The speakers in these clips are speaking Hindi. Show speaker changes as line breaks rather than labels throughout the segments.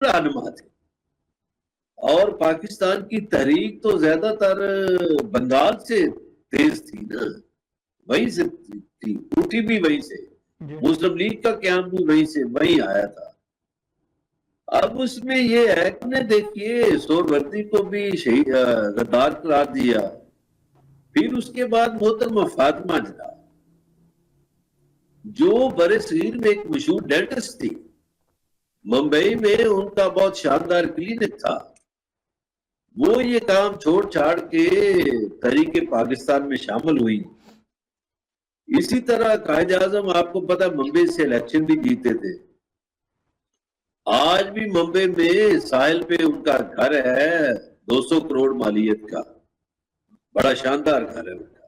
रहनुमा थे। और पाकिस्तान की तहरीक तो ज्यादातर बंगाल से तेज थी ना, वहीं से थी, उठी भी वहीं से।
जी
मुस्लिम लीग का क्याम भी वहीं से वहीं आया था। अब उसमें ये है कि ने देखिए सोहरवर्दी को भी शहीद गद्दार करार दिया। फिर उसके बाद मोहतरमा फातिमा जिन्ना, जो बरसगीर में एक मशहूर डेंटिस्ट थी, मुंबई में उनका बहुत शानदार क्लिनिक था, वो ये काम छोड़ छाड़ के तहरीके पाकिस्तान में शामिल हुई। इसी तरह कायद आजम आपको पता मुंबई से इलेक्शन भी जीते थे। आज भी मुंबई में साहिल पे उनका घर है, 200 करोड़ मालियत का, बड़ा शानदार घर है उनका।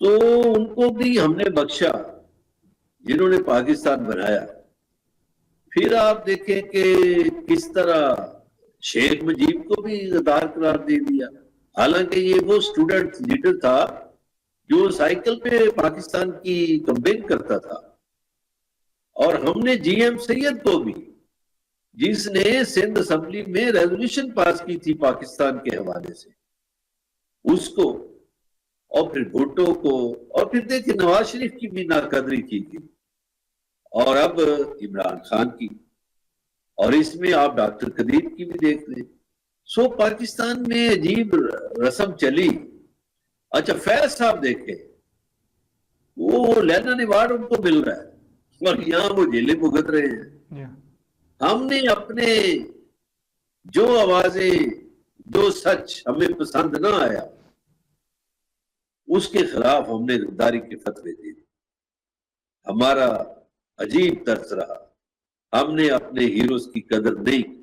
तो उनको भी हमने बख्शा जिन्होंने पाकिस्तान बनाया। फिर आप देखें कि किस तरह शेख मुजीब को भी गद्दार करार दे दिया। हालांकि ये वो स्टूडेंट लीडर था जो साइकिल पे पाकिस्तान की कंपेन करता था। और हमने जीएम सैयद को भी, जिसने सिंध असेंबली में रेजोल्यूशन पास की थी पाकिस्तान के हवाले से, उसको, और फिर भुट्टो को, और फिर देखिए नवाज शरीफ की भी नाकदरी की थी, और अब इमरान खान की, और इसमें आप डॉक्टर कदीर की भी देख लें। सो पाकिस्तान में अजीब रस्म चली। अच्छा फैज साहब देखे, वो लेना अवार्ड उनको मिल रहा है और यहाँ वो जेलें भुगत रहे हैं।
जी
हमने अपने जो आवाजें, जो सच हमें पसंद ना आया, उसके खिलाफ हमने गद्दारी के फतवे दिए। हमारा अजीब तर्स रहा, हमने अपने हीरोज की कदर नहीं की।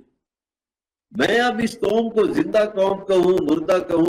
मैं अब इस कौम को जिंदा कौम कहूं, मुर्दा कहूं,